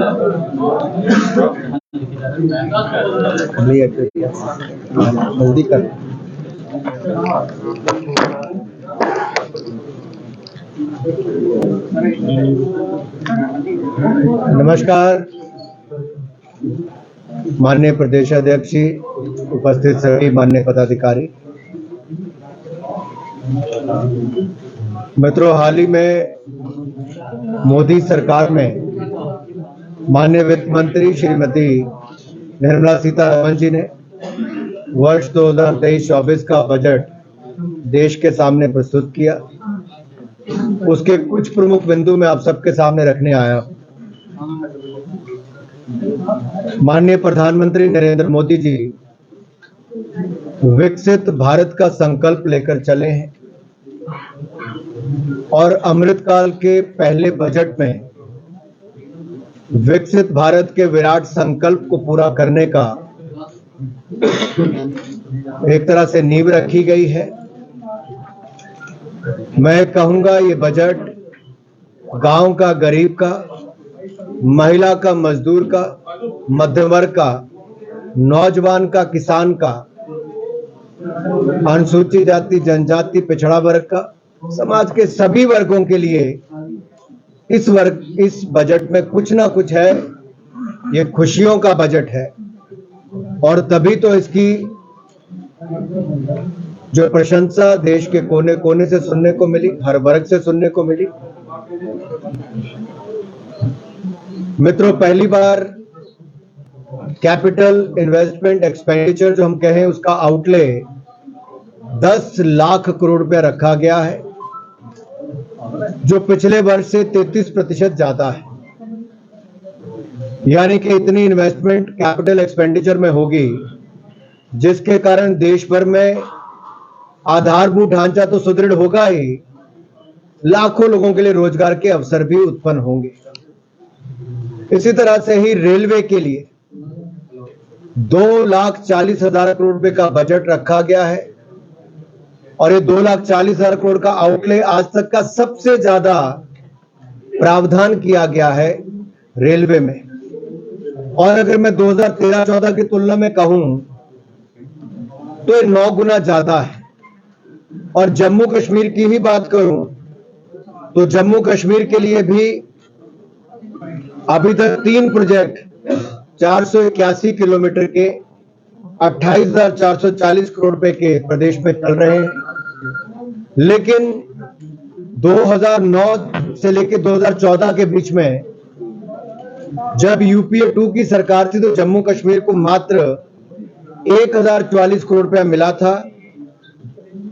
जल्दी कर। नमस्कार माननीय प्रदेश अध्यक्ष जी, उपस्थित सभी माननीय पदाधिकारी मित्रों, हाल ही में मोदी सरकार में माननीय वित्त मंत्री श्रीमती निर्मला सीतारमण जी ने वर्ष 2023-24 का बजट देश के सामने प्रस्तुत किया। उसके कुछ प्रमुख बिंदु मैं आप सबके सामने रखने आया। माननीय प्रधानमंत्री नरेंद्र मोदी जी विकसित भारत का संकल्प लेकर चले हैं और अमृतकाल के पहले बजट में विकसित भारत के विराट संकल्प को पूरा करने का एक तरह से नींव रखी गई है। मैं कहूंगा ये बजट गांव का, गरीब का, महिला का, मजदूर का, मध्यम वर्ग का, नौजवान का, किसान का, अनुसूचित जाति, जनजाति, पिछड़ा वर्ग का, समाज के सभी वर्गों के लिए इस बजट में कुछ ना कुछ है। ये खुशियों का बजट है और तभी तो इसकी जो प्रशंसा देश के कोने कोने से सुनने को मिली, हर वर्ग से सुनने को मिली। मित्रों, पहली बार कैपिटल इन्वेस्टमेंट एक्सपेंडिचर जो हम कहें उसका आउटले 10 लाख करोड़ रुपया रखा गया है, जो पिछले वर्ष से 33% ज्यादा है। यानी कि इतनी इन्वेस्टमेंट कैपिटल एक्सपेंडिचर में होगी जिसके कारण देश भर में आधारभूत ढांचा तो सुदृढ़ होगा ही, लाखों लोगों के लिए रोजगार के अवसर भी उत्पन्न होंगे। इसी तरह से ही रेलवे के लिए 2,40,000 करोड़ रुपए का बजट रखा गया है और ये 2,40,000 करोड़ का आउटले आज तक का सबसे ज्यादा प्रावधान किया गया है रेलवे में। और अगर मैं 2013-14 की तुलना में कहूं तो ये 9 गुना ज्यादा है। और जम्मू कश्मीर की ही बात करूं तो जम्मू कश्मीर के लिए भी अभी तक 3 प्रोजेक्ट 481 किलोमीटर के 28,440 करोड़ रुपए के प्रदेश में चल रहे हैं। लेकिन 2009 से लेकर 2014 के बीच में जब यूपीए 2 की सरकार थी तो जम्मू कश्मीर को मात्र 1,044 करोड़ रुपया मिला था,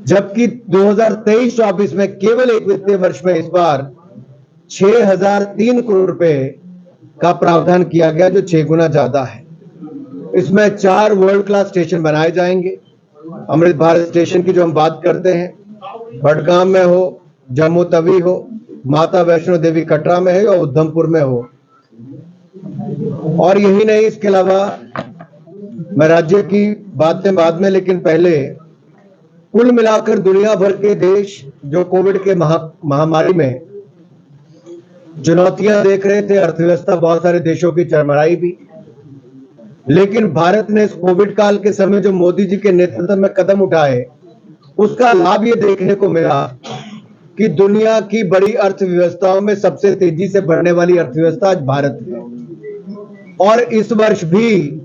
जबकि 2023-24 में केवल एक वित्तीय वर्ष में इस बार 6,003 करोड़ रुपए का प्रावधान किया गया, जो 6 गुना ज्यादा है। इसमें 4 वर्ल्ड क्लास स्टेशन बनाए जाएंगे। अमृत भारत स्टेशन की जो हम बात करते हैं, बडगाम में हो, जम्मू तवी हो, माता वैष्णो देवी कटरा में है और उधमपुर में हो। और यही नहीं, इसके अलावा मैं राज्य की बातें बाद में, लेकिन पहले कुल मिलाकर दुनिया भर के देश जो कोविड के महामारी में चुनौतियां देख रहे थे, अर्थव्यवस्था बहुत सारे देशों की चरमराई भी, लेकिन भारत ने इस कोविड काल के समय जो मोदी जी के नेतृत्व में कदम उठाए, उसका लाभ ये देखने को मिला कि दुनिया की बड़ी अर्थव्यवस्थाओं में सबसे तेजी से बढ़ने वाली अर्थव्यवस्था आज भारत है। और इस वर्ष भी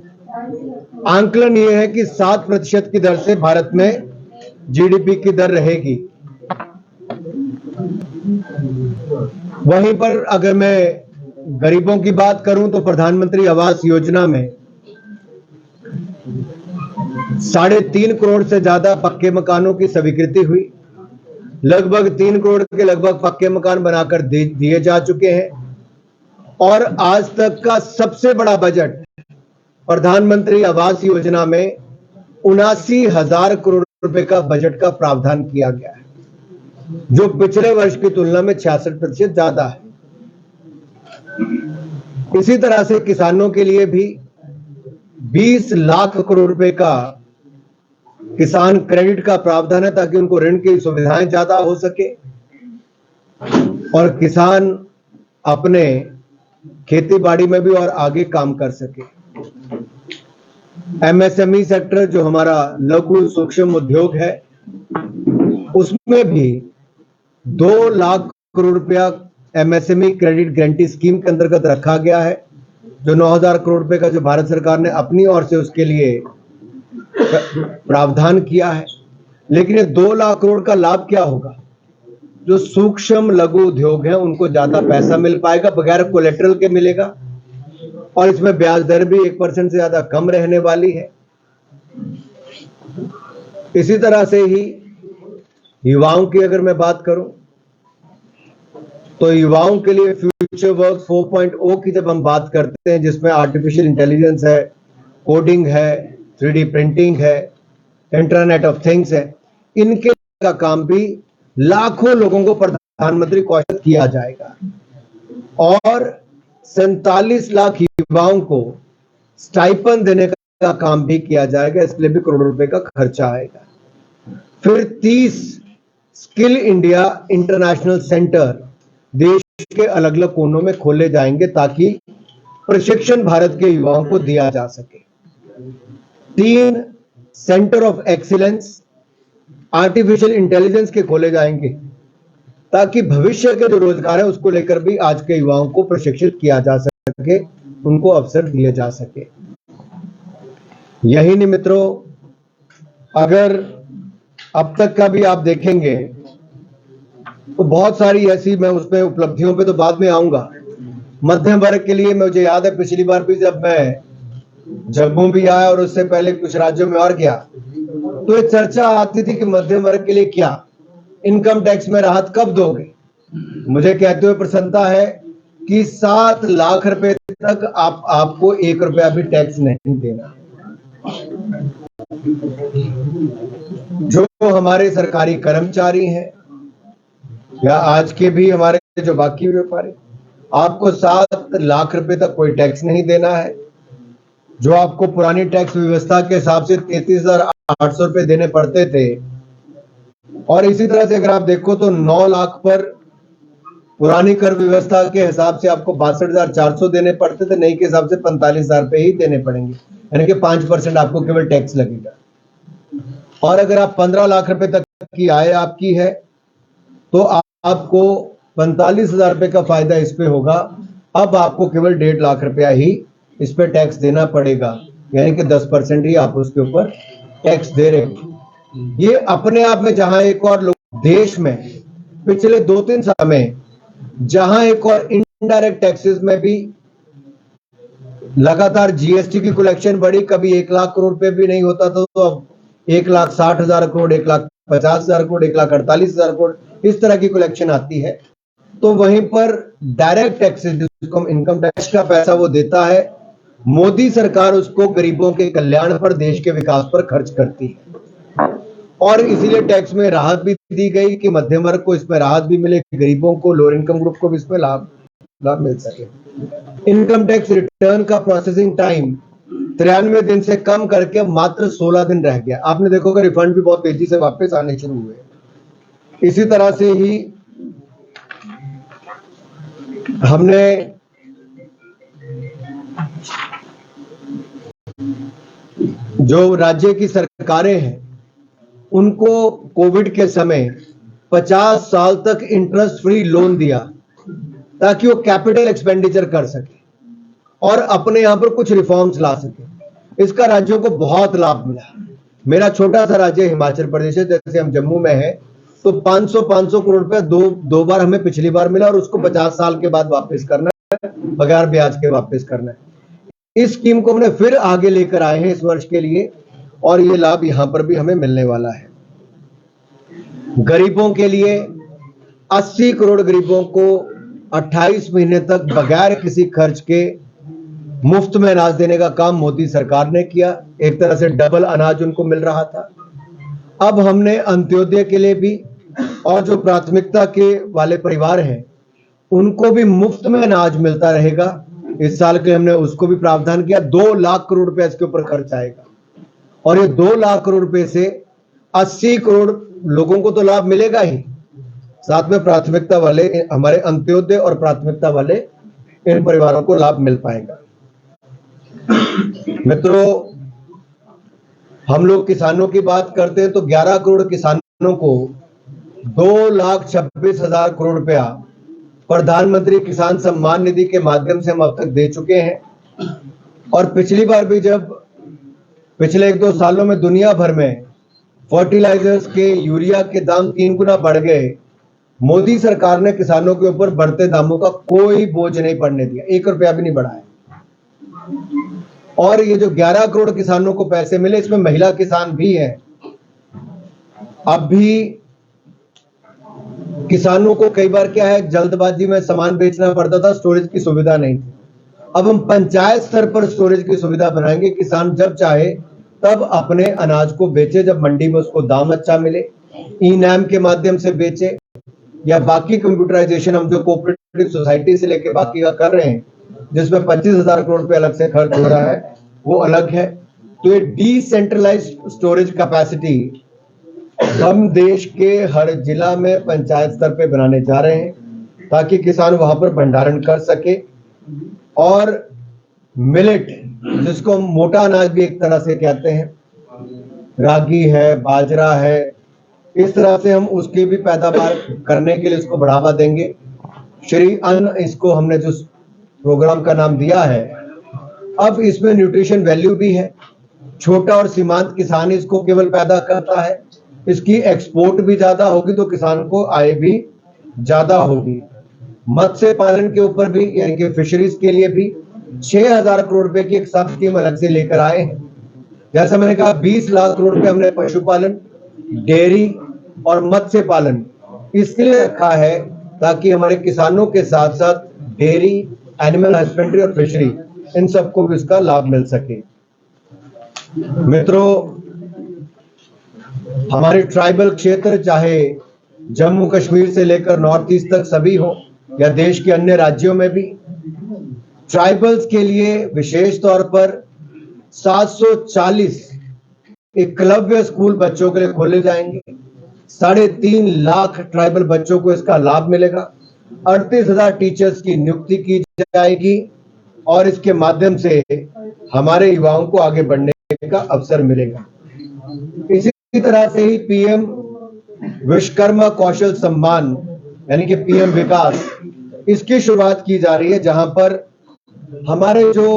आंकलन ये है कि 7% की दर से भारत में जीडीपी की दर रहेगी। वहीं पर अगर मैं गरीबों की बात करूं तो प्रधानमंत्री आवास योजना में 3.5 करोड़ से ज्यादा पक्के मकानों की स्वीकृति हुई। लगभग 3 करोड़ के लगभग पक्के मकान बनाकर दिए जा चुके हैं। और आज तक का सबसे बड़ा बजट प्रधानमंत्री आवास योजना में 79,000 करोड़ रुपए का बजट का प्रावधान किया गया है, जो पिछले वर्ष की तुलना में 66% ज्यादा है। इसी तरह से किसानों के लिए भी 20 लाख करोड़ रुपए का किसान क्रेडिट का प्रावधान है, ताकि उनको ऋण की सुविधाएं ज्यादा हो सके और किसान अपने खेती बाड़ी में भी और आगे काम कर सके। एमएसएमई सेक्टर जो हमारा लघु सूक्ष्म उद्योग है, उसमें भी 2 लाख करोड़ रुपया एमएसएमई क्रेडिट गारंटी स्कीम के अंतर्गत रखा गया है, जो 9,000 करोड़ रुपए का जो भारत सरकार ने अपनी ओर से उसके लिए प्रावधान किया है। लेकिन ये 2 लाख करोड़ का लाभ क्या होगा? जो सूक्ष्म लघु उद्योग हैं उनको ज्यादा पैसा मिल पाएगा, बगैर कोलेटरल के मिलेगा, और इसमें ब्याज दर भी 1% से ज्यादा कम रहने वाली है। इसी तरह से ही युवाओं की अगर मैं बात करूं, तो युवाओं के लिए फ्यूचर वर्क 4.0 की जब हम बात करते हैं, जिसमें आर्टिफिशियल इंटेलिजेंस है, कोडिंग है, 3D प्रिंटिंग है, इंटरनेट ऑफ थिंग्स है, इनके का काम भी लाखों लोगों को प्रधानमंत्री कौशल किया जाएगा, और 47 लाख युवाओं को स्टाइपेंड देने का काम भी किया जाएगा। इसके लिए भी करोड़ों रुपए का खर्चा आएगा। फिर 30 स्किल इंडिया इंटरनेशनल सेंटर देश के अलग अलग कोनों में खोले जाएंगे, ताकि प्रशिक्षण भारत के युवाओं को दिया जा सके। 3 centre of excellence artificial intelligence के खोले जाएंगे, ताकि भविष्य के जो रोजगार है उसको लेकर भी आज के युवाओं को प्रशिक्षित किया जा सके, उनको अवसर दिए जा सके। यही नहीं मित्रों, अगर अब तक का भी आप देखेंगे तो बहुत सारी ऐसी, मैं उसमें उपलब्धियों पे तो बाद में आऊंगा। मध्यम वर्ग के लिए मुझे याद है पिछली बार भी जब मैं जम्मू भी आया और उससे पहले कुछ राज्यों में और गया, तो एक चर्चा आती थी कि मध्यम वर्ग के लिए क्या इनकम टैक्स में राहत कब दोगे। मुझे कहते हुए प्रसन्नता है कि 7 लाख रुपए तक आपको 1 रुपया भी टैक्स नहीं देना। जो हमारे सरकारी कर्मचारी हैं या आज के भी हमारे जो बाकी व्यापारी, आपको 7 लाख रुपए तक कोई टैक्स नहीं देना है। जो आपको पुरानी टैक्स व्यवस्था के हिसाब से 33,800 रुपए देने पड़ते थे, और इसी तरह से अगर आप देखो तो 9 लाख पर पुरानी कर व्यवस्था के हिसाब से आपको 62,400 देने पड़ते थे, नई के हिसाब से 45,000 रुपए ही देने पड़ेंगे, यानी कि 5% आपको केवल टैक्स लगेगा। और अगर आप 15 लाख रुपए तक की आय आपकी है, तो आपको 45,000 रुपए का फायदा इस पे होगा। अब आपको केवल 1.5 लाख रुपया ही इस पे टैक्स देना पड़ेगा, यानी कि 10% ही आप उसके ऊपर टैक्स दे रहे हो। ये अपने आप में जहां एक और देश में पिछले 2-3 साल में जहां एक और इनडायरेक्ट टैक्सेस में भी लगातार जीएसटी की कलेक्शन बढ़ी, कभी 1 लाख करोड़ रुपए भी नहीं होता था, तो अब 1,60,000 करोड़, 1,50,000 करोड़, 1,48,000 करोड़, इस तरह की कलेक्शन आती है। तो वहीं पर डायरेक्ट टैक्सेस, जिसको हम इनकम टैक्स का पैसा वो देता है, मोदी सरकार उसको गरीबों के कल्याण पर, देश के विकास पर खर्च करती है। और इसीलिए टैक्स में राहत भी दी गई कि मध्यम वर्ग को इसमें राहत भी मिले, गरीबों को, लोअर इनकम ग्रुप को भी इसमें लाभ मिल सके। इनकम टैक्स रिटर्न का प्रोसेसिंग टाइम 93 दिन से कम करके मात्र 16 दिन रह गया। आपने देखोगे रिफंड भी बहुत तेजी से वापस आने शुरू हुए। इसी तरह से ही हमने जो राज्य की सरकारें हैं उनको कोविड के समय 50 साल तक इंटरेस्ट फ्री लोन दिया, ताकि वो कैपिटल एक्सपेंडिचर कर सके और अपने यहां पर कुछ रिफॉर्म्स ला सके। इसका राज्यों को बहुत लाभ मिला। मेरा छोटा सा राज्य हिमाचल प्रदेश है, जैसे हम जम्मू में है, तो 500 करोड़ रुपए दो बार हमें पिछली बार मिला, और उसको 50 साल के बाद वापस करना है, बगैर ब्याज के वापस करना है। इस स्कीम को हमने फिर आगे लेकर आए हैं इस वर्ष के लिए, और ये लाभ यहां पर भी हमें मिलने वाला है। गरीबों के लिए 80 करोड़ गरीबों को 28 महीने तक बगैर किसी खर्च के मुफ्त में अनाज देने का काम मोदी सरकार ने किया। एक तरह से डबल अनाज उनको मिल रहा था। अब हमने अंत्योदय के लिए भी, और जो प्राथमिकता के वाले परिवार हैं उनको भी मुफ्त में अनाज मिलता रहेगा। इस साल के हमने उसको भी प्रावधान किया। 2 लाख करोड़ रुपए इसके ऊपर खर्च आएगा, और ये 2 लाख करोड़ रुपए से 80 करोड़ लोगों को तो लाभ मिलेगा ही, साथ में प्राथमिकता वाले, हमारे अंत्योदय और प्राथमिकता वाले इन परिवारों को लाभ मिल पाएगा। मित्रों, हम लोग किसानों की बात करते हैं तो 11 करोड़ किसानों को 2,26,000 करोड़ रुपया प्रधानमंत्री किसान सम्मान निधि के माध्यम से हम अब तक दे चुके हैं। और पिछली बार भी जब पिछले 1-2 सालों में दुनिया भर में फर्टिलाइजर्स के, यूरिया के दाम 3 गुना बढ़ गए, मोदी सरकार ने किसानों के ऊपर बढ़ते दामों का कोई बोझ नहीं पड़ने दिया, 1 रुपया भी नहीं बढ़ाया। और ये जो 11 करोड़ किसानों को पैसे मिले, इसमें महिला किसान भी हैं। अब भी किसानों को कई बार क्या है, जल्दबाजी में सामान बेचना पड़ता था, स्टोरेज की सुविधा नहीं थी। अब हम पंचायत स्तर पर स्टोरेज की सुविधा बनाएंगे, किसान जब चाहे तब अपने अनाज को बेचे, जब मंडी में उसको दाम अच्छा मिले, ई-नैम के माध्यम से बेचे, या बाकी कंप्यूटराइजेशन हम जो कोऑपरेटिव सोसाइटी से लेके बाकी का कर रहे हैं, जिसमें 25,000 करोड़ रुपए अलग से खर्च हो रहा है, वो अलग है। तो ये डिसेंट्रलाइज्ड स्टोरेज कैपेसिटी हम देश के हर जिला में पंचायत स्तर पे बनाने जा रहे हैं, ताकि किसान वहां पर भंडारण कर सके। और मिलेट, जिसको हम मोटा अनाज भी एक तरह से कहते हैं, रागी है, बाजरा है, इस तरह से हम उसकी भी पैदावार करने के लिए इसको बढ़ावा देंगे। श्री अन्न, इसको हमने जो प्रोग्राम का नाम दिया है, अब इसमें न्यूट्रिशन वैल्यू भी है। छोटा और सीमांत किसान इसको केवल पैदा करता है, इसकी एक्सपोर्ट भी ज्यादा होगी तो किसान को आय भी ज्यादा होगी। मत्स्य पालन के ऊपर भी, यानी कि फिशरीज के लिए भी 6,000 करोड़ रुपए की एक सब स्कीम अलग से लेकर आए हैं। जैसा मैंने कहा, 20 लाख करोड़ रुपए हमने पशुपालन, डेयरी और मत्स्य पालन इसके लिए रखा है, ताकि हमारे किसानों के साथ साथ डेयरी, एनिमल हस्बेंड्री और फिशरी, इन सबको भी इसका लाभ मिल सके। मित्रों, हमारे ट्राइबल क्षेत्र, चाहे जम्मू कश्मीर से लेकर नॉर्थ ईस्ट तक सभी हो, या देश के अन्य राज्यों में भी, ट्राइबल्स के लिए विशेष तौर पर 740 एकलव्य स्कूल बच्चों के लिए खोले जाएंगे। 3.5 लाख ट्राइबल बच्चों को इसका लाभ मिलेगा। 38,000 टीचर्स की नियुक्ति की जाएगी और इसके माध्यम से हमारे युवाओं को आगे बढ़ने का अवसर मिलेगा। इसी तरह से ही पीएम विश्वकर्मा कौशल सम्मान, यानी कि पीएम विकास, इसकी शुरुआत की जा रही है, जहां पर हमारे जो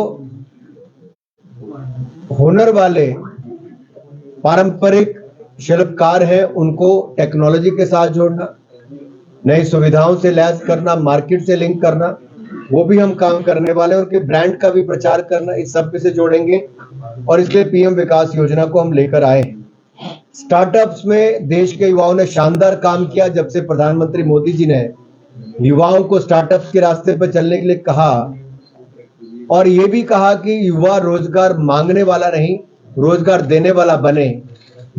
हुनर वाले पारंपरिक शिल्पकार हैं, उनको टेक्नोलॉजी के साथ जोड़ना, नई सुविधाओं से लैस करना, मार्केट से लिंक करना, वो भी हम काम करने वाले हैं। उनके ब्रांड का भी प्रचार करना, इस सब पे से जोड़ेंगे। और इसलिए पीएम विकास योजना को हम लेकर आए हैं। स्टार्टअप्स में देश के युवाओं ने शानदार काम किया। जब से प्रधानमंत्री मोदी जी ने युवाओं को स्टार्टअप्स के रास्ते पर चलने के लिए कहा, और ये भी कहा कि युवा रोजगार मांगने वाला नहीं, रोजगार देने वाला बने,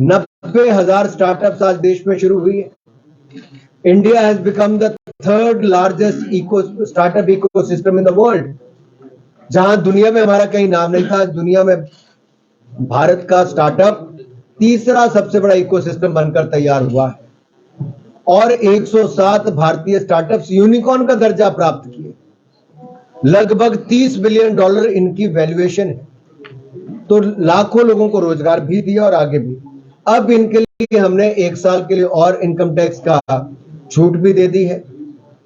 90,000 स्टार्टअप्स आज देश में शुरू हुई है। India has become the 3rd largest startup ecosystem in the world. जहां दुनिया में हमारा कहीं नाम नहीं था, दुनिया में भारत का स्टार्टअप 3रा सबसे बड़ा इकोसिस्टम बनकर तैयार हुआ है। और 107 भारतीय स्टार्टअप्स यूनिकॉर्न का दर्जा प्राप्त किए। लगभग $30 बिलियन इनकी वैल्यूएशन है। तो लाखों लोगों को रोजगार भी दिया और आगे भी। अब इनके लिए हमने 1 साल के लिए और इनकम टैक्स का छूट भी दे दी है।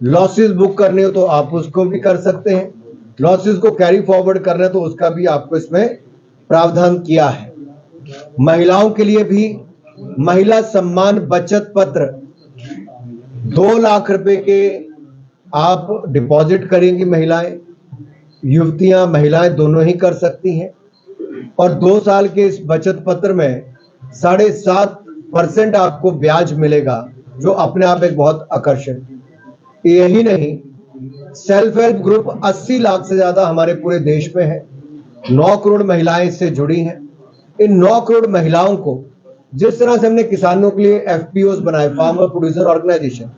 लॉसेस बुक करने हो तो आप उसको भी कर सकते हैं, लॉसेस को कैरी फॉरवर्ड करना है तो उसका भी आपको इसमें प्रावधान किया है। महिलाओं के लिए भी महिला सम्मान बचत पत्र 2 लाख रुपए के आप डिपॉजिट करेंगी। महिलाएं, युवतियां, महिलाएं दोनों ही कर सकती हैं। और 2 साल के इस बचत पत्र में 7.5% आपको ब्याज मिलेगा, जो अपने आप एक बहुत आकर्षण। यही नहीं, सेल्फ हेल्प ग्रुप 80 लाख से ज्यादा हमारे पूरे देश में है। 9 करोड़ महिलाएं इससे जुड़ी हैं। इन 9 करोड़ महिलाओं को जिस तरह से हमने किसानों के लिए एफपीओस बनाए, फार्मर प्रोड्यूसर ऑर्गेनाइजेशन,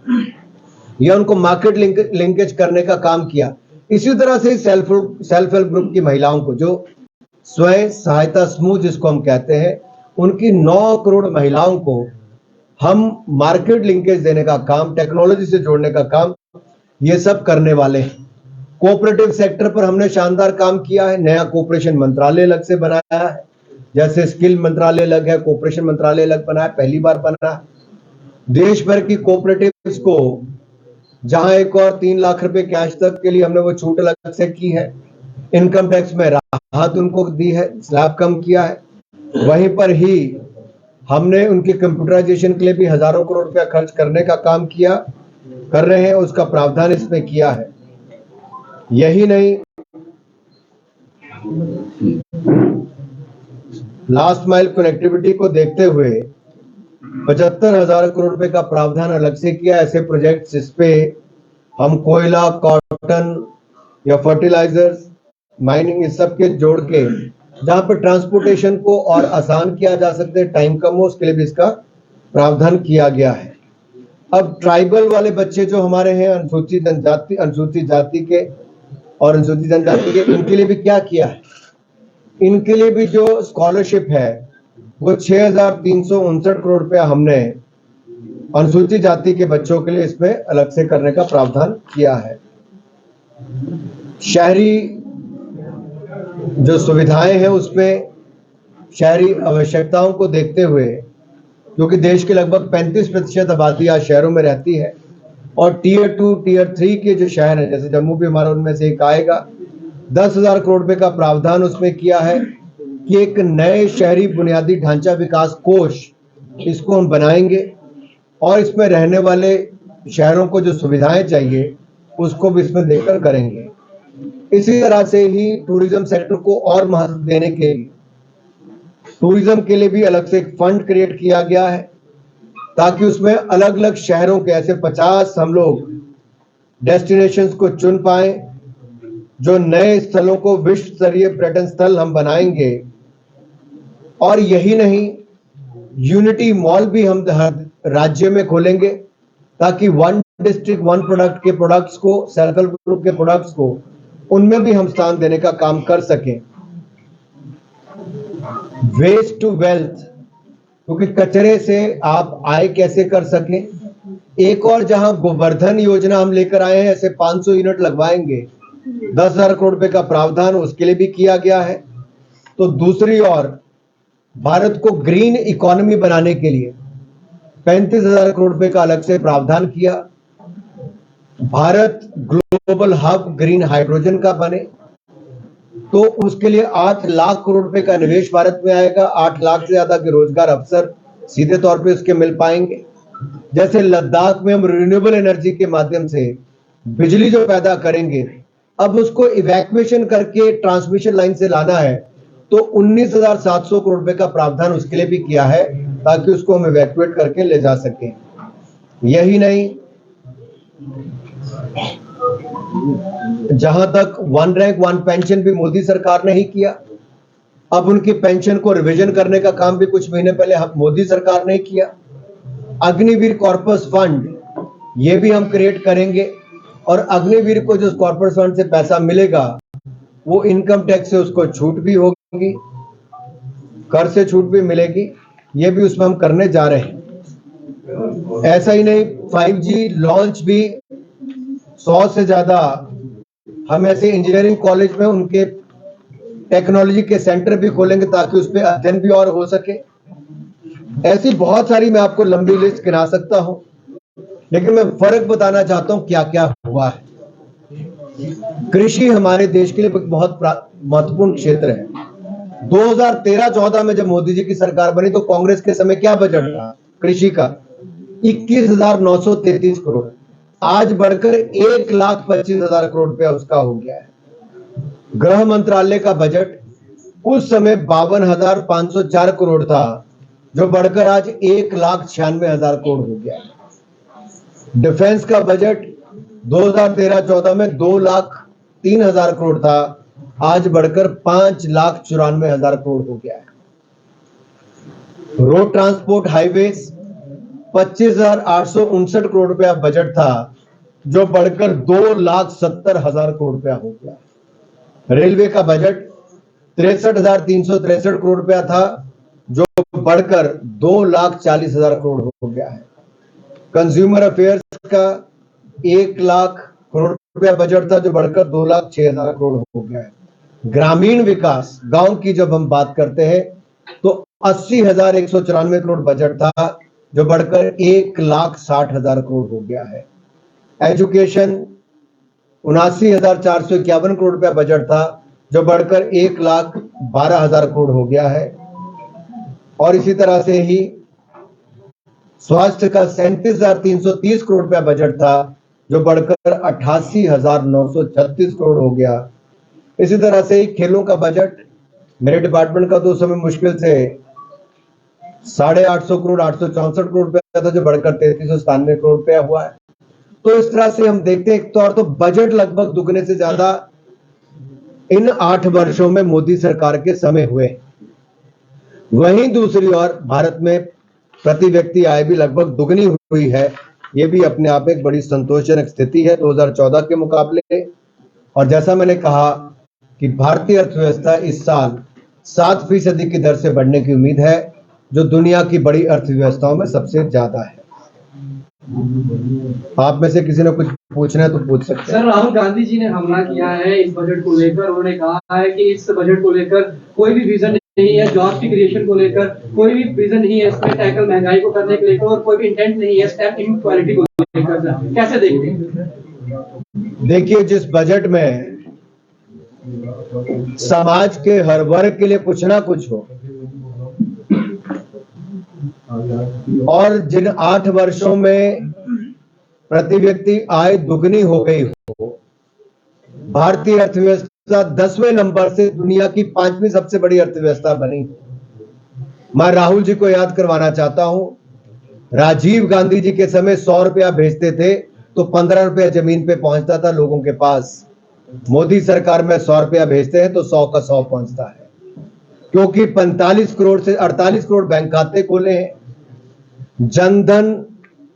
या उनको मार्केट लिंकेज करने का काम किया, इसी तरह से सेल्फ हेल्प ग्रुप की महिलाओं को, जो स्वयं सहायता समूह जिसको हम कहते हैं, उनकी 9 करोड़ महिलाओं को हम मार्केट लिंकेज देने का काम, टेक्नोलॉजी से जोड़ने का काम, ये सब करने वाले हैं। कोऑपरेटिव सेक्टर पर हमने शानदार काम किया है। नया कोऑपरेशन मंत्रालय अलग से बनाया है, जैसे स्किल मंत्रालय अलग है, कोऑपरेशन मंत्रालय अलग बना है, पहली बार बना है। देश भर की कोऑपरेटिव्स को जहां एक और 3 लाख रुपए कैश तक के लिए हमने वो छूट अलग से की है, इनकम टैक्स में राहत उनको दी है, स्लैब कम किया है। वहीं पर ही हमने उनके कंप्यूटराइजेशन के लिए भी हजारों करोड़ रुपया खर्च करने का काम किया, कर रहे हैं, उसका प्रावधान इसमें किया है। यही नहीं, लास्ट माइल कनेक्टिविटी को देखते हुए 75,000 करोड़ रुपए का प्रावधान अलग से किया। ऐसे प्रोजेक्ट जिस पे हम कोयला, कॉटन या फर्टिलाइजर्स, माइनिंग, इस सब के जोड़ के जहां पर ट्रांसपोर्टेशन को और आसान किया जा सकते हैं, टाइम कम हो, उसके लिए भी इसका प्रावधान किया गया है। अब ट्राइबल वाले बच्चे जो हमारे हैं, अनुसूचित जाति के और अनुसूचित जनजाति के, इनके लिए भी क्या किया है? इनके लिए भी जो स्कॉलरशिप है वो 6,359 करोड़ रुपया हमने अनुसूचित जाति के बच्चों के लिए इसमें अलग से करने का प्रावधान किया है। शहरी जो सुविधाएं हैं उसमें शहरी आवश्यकताओं को देखते हुए, क्योंकि देश के लगभग 35% आबादी आज शहरों में रहती है और टीयर 2, टीयर 3 के जो शहर हैं, जैसे जम्मू भी हमारा उनमें से एक आएगा, 10,000 करोड़ रुपए का प्रावधान उसमें किया है कि एक नए शहरी बुनियादी ढांचा विकास कोष इसको हम बनाएंगे और इसमें रहने वाले शहरों को जो सुविधाएं चाहिए उसको भी इसमें देकर करेंगे। इसी तरह से ही टूरिज्म सेक्टर को और महत्व देने के लिए टूरिज्म के लिए भी अलग से एक फंड क्रिएट किया गया है, ताकि उसमें अलग अलग शहरों के ऐसे 50 हम लोग डेस्टिनेशंस को चुन पाए, जो नए स्थलों को विश्व स्तरीय पर्यटन स्थल हम बनाएंगे। और यही नहीं, यूनिटी मॉल भी हम राज्य में खोलेंगे, ताकि वन डिस्ट्रिक्ट वन प्रोडक्ट के प्रोडक्ट्स को, सेल्फ हेल्प ग्रुप के प्रोडक्ट्स को, उनमें भी हम स्थान देने का काम कर सकें। वेस्ट टू वेल्थ, क्योंकि कचरे से आप आय कैसे कर सकें। एक और जहां गोवर्धन योजना हम लेकर आए हैं, ऐसे 500 यूनिट लगवाएंगे, 10,000 करोड़ रुपए का प्रावधान उसके लिए भी किया गया है। तो दूसरी ओर भारत को ग्रीन इकोनॉमी बनाने के लिए 35,000 करोड़ रुपए का अलग से प्रावधान किया। Bharat global hub green hydrogen का बने, तो उसके लिए 8 लाख करोड़ रुपए का निवेश भारत में आएगा। 8 लाख से ज्यादा के रोजगार अवसर सीधे तौर पे उसके मिल पाएंगे। जैसे लद्दाख में हम रिन्यूएबल एनर्जी के माध्यम से बिजली जो पैदा करेंगे, अब उसको इवैक्यूएशन करके ट्रांसमिशन लाइन से लाना है, तो 19,700 करोड़ रुपए का प्रावधान उसके लिए भी किया है, ताकि उसको हम इवैक्यूएट करके ले जा सकें। यही नहीं, जहां तक वन रैंक वन पेंशन भी मोदी सरकार ने ही किया, अब उनकी पेंशन को रिवीजन करने का काम भी कुछ महीने पहले मोदी सरकार ने किया। अग्निवीर कॉर्पस फंड ये भी हम क्रिएट करेंगे, और अग्निवीर को जो कॉर्पस फंड से पैसा मिलेगा वो इनकम टैक्स से उसको छूट भी होगी, कर से छूट भी मिलेगी, ये भी उसमें हम करने जा रहे हैं। ऐसा ही नहीं, 5G लॉन्च भी 100 से ज्यादा हम ऐसे इंजीनियरिंग कॉलेज में उनके टेक्नोलॉजी के सेंटर भी खोलेंगे, ताकि उस पर अध्ययन भी और हो सके। ऐसी बहुत सारी मैं आपको लंबी लिस्ट गिना सकता हूं, लेकिन मैं फर्क बताना चाहता हूं क्या क्या हुआ है। कृषि हमारे देश के लिए बहुत महत्वपूर्ण क्षेत्र है। 2013-14 में जब मोदी जी की सरकार बनी, तो कांग्रेस के समय क्या बजट था कृषि का? 21,933 करोड़, आज बढ़कर 1,25,000 करोड़ रुपया उसका हो गया है। गृह मंत्रालय का बजट उस समय 52,504 करोड़ था, जो बढ़कर आज 1,96,000 करोड़ हो गया है। डिफेंस का बजट 2013-14 में 2,03,000 करोड़ था, आज बढ़कर 5,94,000 करोड़ हो गया है। रोड ट्रांसपोर्ट हाईवेज 25,859 करोड़ रुपया बजट था, जो बढ़कर 2,70,000 करोड़ रुपया हो गया। रेलवे का बजट 63,363 करोड़ रुपया था, जो बढ़कर 2,40,000 करोड़ हो गया है। कंज्यूमर अफेयर्स का 1 लाख करोड़ रुपया बजट था जो बढ़कर 2,06,000 करोड़ हो गया है। ग्रामीण विकास गांव की जब हम बात करते हैं तो 80,194 करोड़ बजट था जो बढ़कर 1,60,000 करोड़ हो गया है। एजुकेशन 79,451 करोड़ रुपया बजट था जो बढ़कर 1,12,000 करोड़ हो गया है। और इसी तरह से ही स्वास्थ्य का 37,330 करोड़ रुपया बजट था जो बढ़कर 88,936 करोड़ हो गया। इसी तरह से ही खेलों का बजट मेरे डिपार्टमेंट का तो उस समय मुश्किल से 850 करोड़ 864 करोड़ रुपया था जो बढ़कर 3397 करोड़ रुपया हुआ है। तो इस तरह से हम देखते हैं एक तौर तो बजट लगभग दुगने से ज्यादा इन 8 वर्षों में मोदी सरकार के समय हुए। वहीं दूसरी ओर भारत में प्रति व्यक्ति आय भी लगभग दुगनी हुई है। ये भी अपने आप एक बड़ी संतोषजनक स्थिति है 2014 के मुकाबले। और जैसा मैंने कहा कि भारतीय अर्थव्यवस्था इस साल 7% की दर से बढ़ने की उम्मीद है जो दुनिया की बड़ी अर्थव्यवस्थाओं में सबसे ज्यादा है। आप में से किसी ने कुछ पूछना है तो पूछ सकते हैं। सर, राहुल गांधी जी ने हमला किया है इस बजट को लेकर। उन्होंने कहा है कि इस बजट को लेकर कोई भी विजन नहीं है, जॉब की क्रिएशन को लेकर कोई भी विजन नहीं है, इसमें टैकल महंगाई को करने के लेकर और कोई भी इंटेंट नहीं है स्टेप इनक्वालिटी को लेकर। कैसे देखते हैं? देखिए, जिस बजट में समाज के हर वर्ग के लिए कुछ ना कुछ हो और जिन 8 वर्षों में प्रति व्यक्ति आय दुगनी हो गई हो, भारतीय अर्थव्यवस्था 10वें नंबर से दुनिया की 5वीं सबसे बड़ी अर्थव्यवस्था बनी। मैं राहुल जी को याद करवाना चाहता हूं, राजीव गांधी जी के समय 100 रुपया भेजते थे तो 15 रुपया जमीन पे पहुंचता था लोगों के पास। मोदी सरकार में 100 रुपया भेजते हैं तो 100 का 100 पहुंचता है, क्योंकि 45 करोड़ से 48 करोड़ बैंक खाते खोले हैं। जनधन,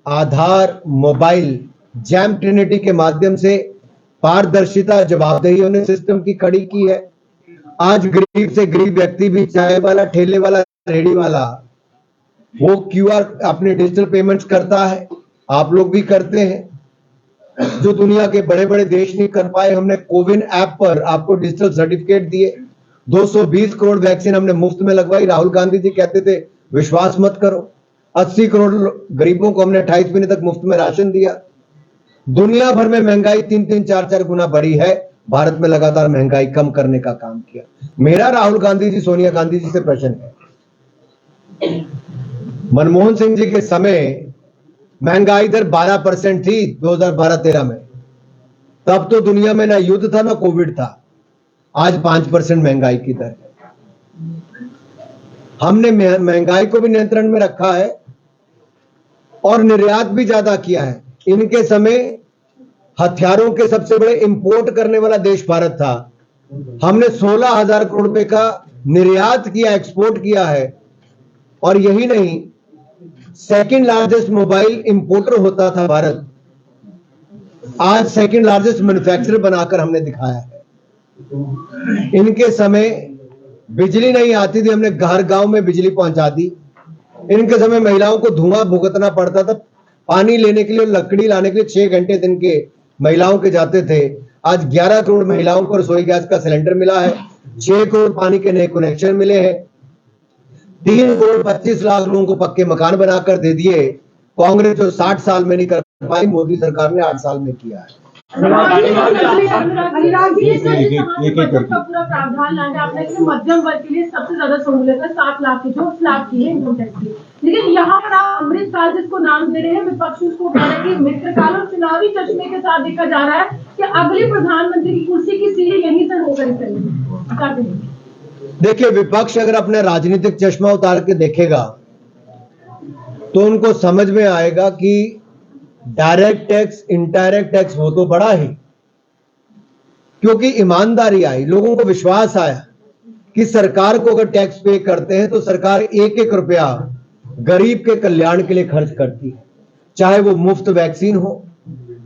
आधार, मोबाइल, जैम ट्रिनिटी के माध्यम से पारदर्शिता, जवाबदेही ने सिस्टम की खड़ी की है। आज गरीब से गरीब व्यक्ति भी, चाय वाला, ठेले वाला, रेडी वाला, वो क्यूआर अपने डिजिटल पेमेंट्स करता है। आप लोग भी करते हैं, जो दुनिया के बड़े बड़े देश नहीं कर पाए। हमने कोविन ऐप पर आपको डिजिटल सर्टिफिकेट दिए। 220 करोड़ वैक्सीन हमने मुफ्त में लगवाई। राहुल गांधी जी कहते थे विश्वास मत करो। 80 करोड़ गरीबों को हमने 28 महीने तक मुफ्त में राशन दिया। दुनिया भर में महंगाई 3-3, 4-4 गुना बढ़ी है, भारत में लगातार महंगाई कम करने का काम किया। मेरा राहुल गांधी जी, सोनिया गांधी जी से प्रश्न है, मनमोहन सिंह जी के समय महंगाई दर 12% थी 2012-13 में। तब तो दुनिया में ना युद्ध था ना कोविड था। आज 5% महंगाई की दर है। हमने महंगाई को भी नियंत्रण में रखा है और निर्यात भी ज्यादा किया है। इनके समय हथियारों के सबसे बड़े इंपोर्ट करने वाला देश भारत था। हमने 16,000 करोड़ रुपए का निर्यात किया, एक्सपोर्ट किया है। और यही नहीं, सेकंड लार्जेस्ट मोबाइल इंपोर्टर होता था भारत, आज सेकंड लार्जेस्ट मैन्युफैक्चरर बनाकर हमने दिखाया है। इनके समय बिजली नहीं आती थी, हमने घर गांव में बिजली पहुंचा दी। इनके समय महिलाओं को धुआं भुगतना पड़ता था, पानी लेने के लिए, लकड़ी लाने के लिए 6 घंटे दिन के महिलाओं के जाते थे। आज 11 करोड़ महिलाओं को रसोई गैस का सिलेंडर मिला है, 6 करोड़ पानी के नए कनेक्शन मिले हैं, 3 करोड़ 25 लाख लोगों को पक्के मकान बनाकर दे दिए। कांग्रेस जो 60 साल में नहीं कर पाई, मोदी सरकार ने 8 साल में किया है। मध्यम वर्ग के लिए सबसे ज्यादा सहूलियत है, 7 लाख की, जो स्लैब की है इनकम टैक्स की। लेकिन यहाँ पर आप अमृतकाल जिसको नाम दे रहे हैं, विपक्ष उसको कह रहा है कि मित्रकाल और चुनावी चश्मे के साथ देखा जा रहा है कि अगली प्रधानमंत्री की कुर्सी की सीढ़ी यहीं से होकर चलेगी। देखिए, विपक्ष अगर अपना राजनीतिक चश्मा उतार के देखेगा तो उनको समझ में आएगा कि डायरेक्ट टैक्स, इनडायरेक्ट टैक्स वो तो बढ़ा ही, क्योंकि ईमानदारी आई, लोगों को विश्वास आया कि सरकार को अगर टैक्स पे करते हैं तो सरकार 1-1 रुपया गरीब के कल्याण के लिए खर्च करती है। चाहे वो मुफ्त वैक्सीन हो,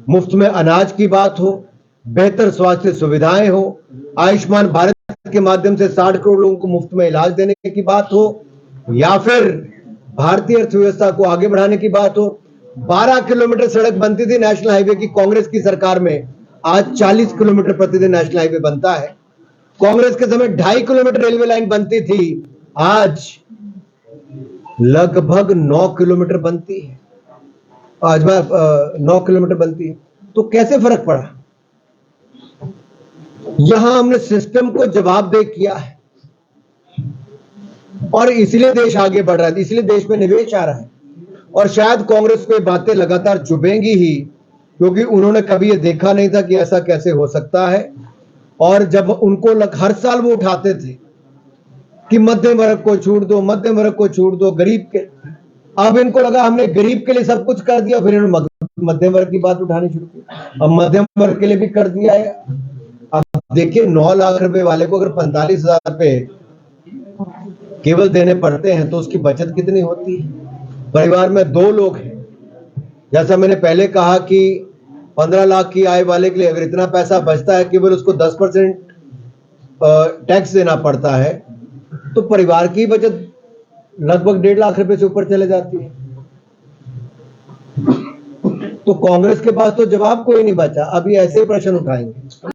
मुफ्त में अनाज की बात हो, बेहतर स्वास्थ्य सुविधाएं हो, आयुष्मान भारत के माध्यम से 60 करोड़ लोगों को मुफ्त में इलाज देने की बात हो, या फिर भारतीय अर्थव्यवस्था को आगे बढ़ाने की बात हो। 12 किलोमीटर सड़क बनती थी नेशनल हाईवे की कांग्रेस की सरकार में, आज 40 किलोमीटर प्रतिदिन नेशनल हाईवे बनता है। कांग्रेस के समय 2.5 किलोमीटर रेलवे लाइन बनती थी, आज लगभग 9 किलोमीटर बनती है। आज 9 किलोमीटर बनती है। तो कैसे फर्क पड़ा? यहां हमने सिस्टम को जवाबदेह किया है और इसलिए देश आगे बढ़ रहा है, इसलिए देश में निवेश आ रहा है। और शायद कांग्रेस को ये बातें लगातार चुभेंगी ही, क्योंकि उन्होंने कभी ये देखा नहीं था कि ऐसा कैसे हो सकता है। और जब उनको हर साल वो उठाते थे कि मध्यम वर्ग को छूट दो, मध्यम वर्ग को छूट दो, गरीब के, अब इनको लगा हमने गरीब के लिए सब कुछ कर दिया, फिर इन्होंने मध्यम वर्ग की बात उठानी शुरू की। अब मध्यम वर्ग के लिए भी कर दिया है। अब देखिए 9 लाख रुपए वाले को अगर 45,000 रुपए केवल देने पड़ते हैं तो उसकी बचत कितनी होती है? परिवार में 2 लोग हैं, जैसा मैंने पहले कहा कि 15 लाख की आय वाले के लिए अगर इतना पैसा बचता है, केवल उसको 10% टैक्स देना पड़ता है, तो परिवार की बचत लगभग 1.5 लाख रुपए से ऊपर चले जाती है। तो कांग्रेस के पास तो जवाब कोई नहीं बचा, अभी ऐसे प्रश्न उठाएंगे।